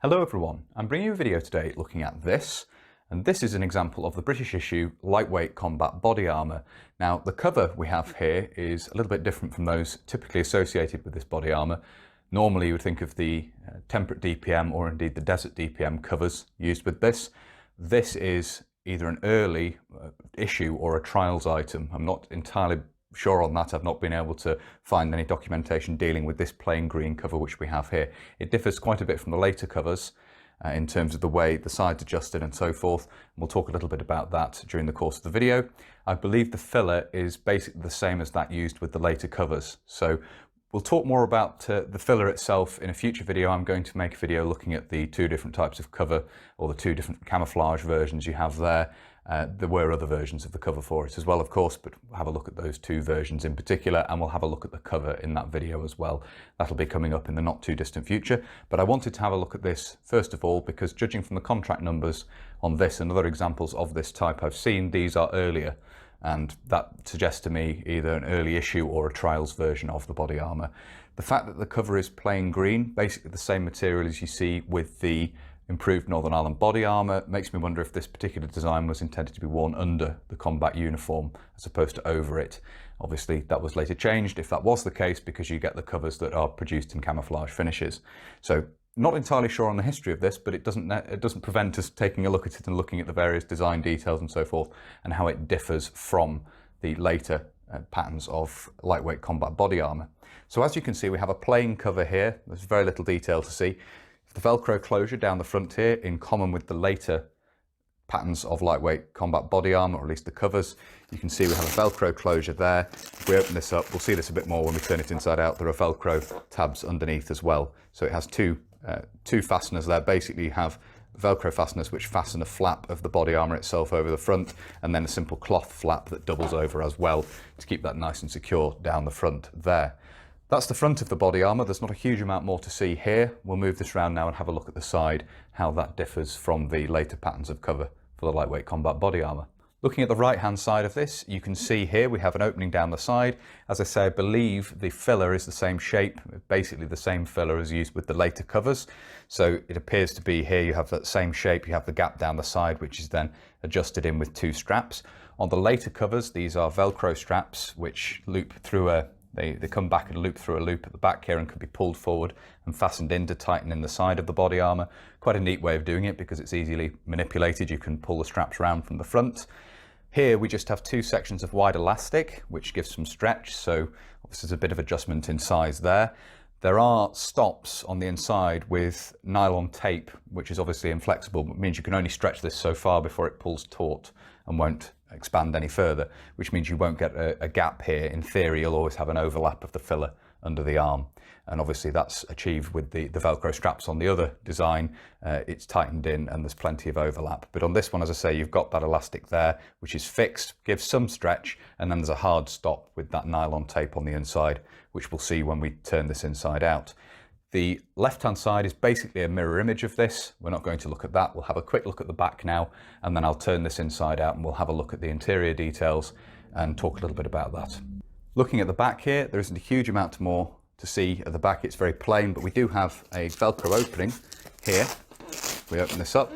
Hello everyone, I'm bringing you a video today looking at this, and this is an example of the British issue lightweight combat body armour. Now the cover we have here is a little bit different from those typically associated with this body armour. Normally you would think of the temperate DPM or indeed the desert DPM covers used with this. This is either an early issue or a trials item. I'm not entirely sure on that. I've not been able to find any documentation dealing with this plain green cover which we have here. It differs quite a bit from the later covers in terms of the way the sides adjusted and so forth. And we'll talk a little bit about that during the course of the video. I believe the filler is basically the same as that used with the later covers. So we'll talk more about the filler itself in a future video. I'm going to make a video looking at the two different types of cover, or the two different camouflage versions you have there. There were other versions of the cover for it as well, of course, but we'll have a look at those two versions in particular, and we'll have a look at the cover in that video as well. That'll be coming up in the not too distant future. But I wanted to have a look at this first of all because, judging from the contract numbers on this and other examples of this type I've seen, these are earlier, and that suggests to me either an early issue or a trials version of the body armour. The fact that the cover is plain green, basically the same material as you see with the improved Northern Ireland body armour, makes me wonder if this particular design was intended to be worn under the combat uniform as opposed to over it. Obviously that was later changed if that was the case, because you get the covers that are produced in camouflage finishes. So not entirely sure on the history of this, but it doesn't prevent us taking a look at it and looking at the various design details and so forth, and how it differs from the later patterns of lightweight combat body armour. So as you can see, we have a plain cover here. There's very little detail to see. The Velcro closure down the front here, in common with the later patterns of lightweight combat body armour, or at least the covers. You can see we have a Velcro closure there. If we open this up, we'll see this a bit more when we turn it inside out. There are Velcro tabs underneath as well. So it has two fasteners there. Basically you have Velcro fasteners which fasten a flap of the body armour itself over the front, and then a simple cloth flap that doubles over as well to keep that nice and secure down the front there. That's the front of the body armour. There's not a huge amount more to see here. We'll move this around now and have a look at the side, how that differs from the later patterns of cover for the lightweight combat body armour. Looking at the right hand side of this, you can see here we have an opening down the side. As I say, I believe the filler is the same shape, basically the same filler as used with the later covers. So it appears to be here you have that same shape. You have the gap down the side, which is then adjusted in with two straps. On the later covers, these are Velcro straps which loop through They come back and loop through a loop at the back here and can be pulled forward and fastened in to tighten in the side of the body armour. Quite a neat way of doing it because it's easily manipulated. You can pull the straps around from the front. Here we just have two sections of wide elastic which gives some stretch, so obviously there's a bit of adjustment in size there. There are stops on the inside with nylon tape, which is obviously inflexible, but means you can only stretch this so far before it pulls taut and won't expand any further, which means you won't get a gap here. In theory, you'll always have an overlap of the filler under the arm. And obviously that's achieved with the Velcro straps on the other design. It's tightened in and there's plenty of overlap. But on this one, as I say, you've got that elastic there, which is fixed, gives some stretch, and then there's a hard stop with that nylon tape on the inside, which we'll see when we turn this inside out. The left-hand side is basically a mirror image of this. We're not going to look at that. We'll have a quick look at the back now, and then I'll turn this inside out and we'll have a look at the interior details and talk a little bit about that. Looking at the back here, there isn't a huge amount more to see at the back. It's very plain, but we do have a Velcro opening here. We open this up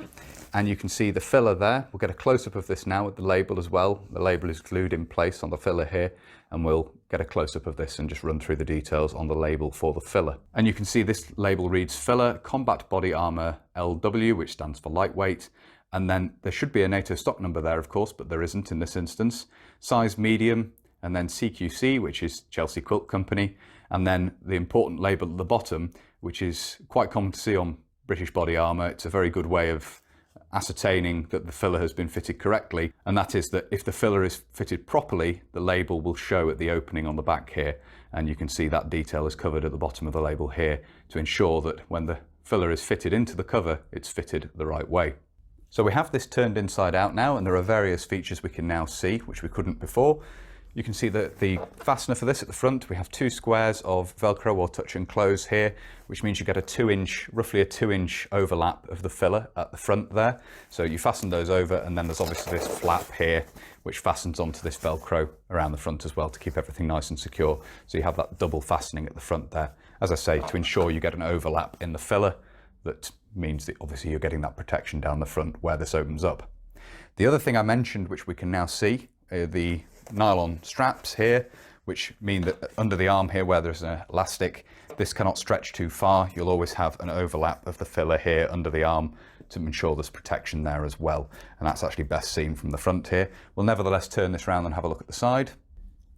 and you can see the filler there. We'll get a close-up of this now with the label as well. The label is glued in place on the filler here, and we'll get a close-up of this and just run through the details on the label for the filler. And you can see this label reads Filler Combat Body Armour LW, which stands for lightweight. And then there should be a NATO stock number there, of course, but there isn't in this instance. Size medium, and then CQC, which is Chelsea Quilt Company. And then the important label at the bottom, which is quite common to see on British body armour. It's a very good way of ascertaining that the filler has been fitted correctly, and that is that if the filler is fitted properly, the label will show at the opening on the back here, and you can see that detail is covered at the bottom of the label here to ensure that when the filler is fitted into the cover, it's fitted the right way. So we have this turned inside out now, and there are various features we can now see which we couldn't before. You can see that the fastener for this at the front, we have two squares of Velcro or touch and close here, which means you get roughly a 2-inch overlap of the filler at the front there. So you fasten those over, and then there's obviously this flap here, which fastens onto this Velcro around the front as well to keep everything nice and secure. So you have that double fastening at the front there, as I say, to ensure you get an overlap in the filler that means that obviously you're getting that protection down the front where this opens up. The other thing I mentioned, which we can now see, are the nylon straps here, which mean that under the arm here where there's an elastic, this cannot stretch too far. You'll always have an overlap of the filler here under the arm to ensure there's protection there as well. And that's actually best seen from the front here. We'll nevertheless turn this around and have a look at the side.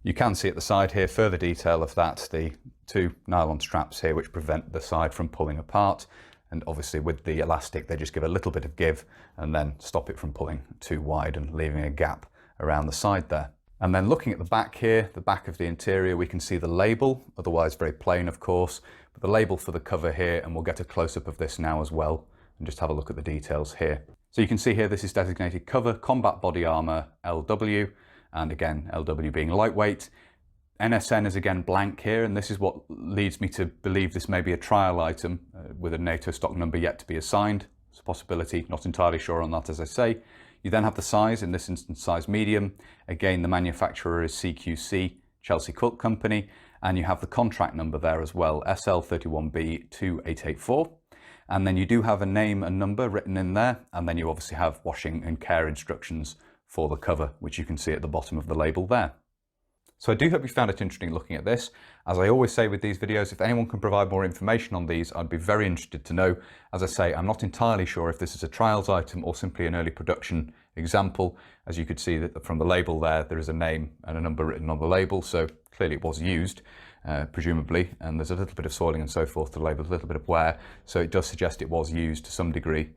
You can see at the side here further detail of that, the two nylon straps here which prevent the side from pulling apart. And obviously with the elastic, they just give a little bit of give and then stop it from pulling too wide and leaving a gap around the side there. And then looking at the back here, the back of the interior, we can see the label, otherwise very plain of course, but the label for the cover here, and we'll get a close-up of this now as well, and just have a look at the details here. So you can see here this is designated cover, combat body armour, LW, and again, LW being lightweight. NSN is again blank here, and this is what leads me to believe this may be a trial item with a NATO stock number yet to be assigned. It's a possibility, not entirely sure on that as I say. You then have the size, in this instance size medium. Again, the manufacturer is CQC, Chelsea Quilt Company, and you have the contract number there as well, SL31B2884. And then you do have a name and number written in there, and then you obviously have washing and care instructions for the cover, which you can see at the bottom of the label there. So I do hope you found it interesting looking at this. As I always say with these videos, if anyone can provide more information on these, I'd be very interested to know. As I say, I'm not entirely sure if this is a trials item or simply an early production example. As you could see that from the label there is a name and a number written on the label, so clearly it was used, presumably, and there's a little bit of soiling and so forth to the label, a little bit of wear, so it does suggest it was used to some degree,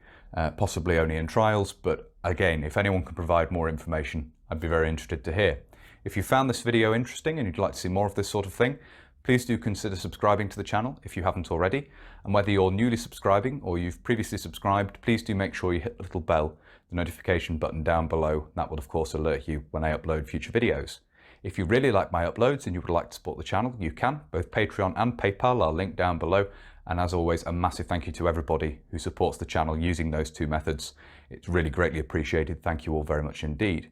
possibly only in trials, but again, if anyone can provide more information, I'd be very interested to hear. If you found this video interesting and you'd like to see more of this sort of thing, please do consider subscribing to the channel if you haven't already. And whether you're newly subscribing or you've previously subscribed, please do make sure you hit the little bell, the notification button down below. That will of course alert you when I upload future videos. If you really like my uploads and you would like to support the channel, you can. Both Patreon and PayPal are linked down below. And as always, a massive thank you to everybody who supports the channel using those two methods. It's really greatly appreciated. Thank you all very much indeed.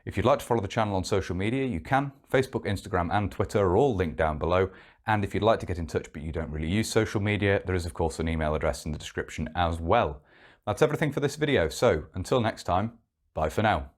If you'd like to follow the channel on social media, you can. Facebook, Instagram and Twitter are all linked down below. And if you'd like to get in touch but you don't really use social media, there is of course an email address in the description as well. That's everything for this video. So until next time, bye for now.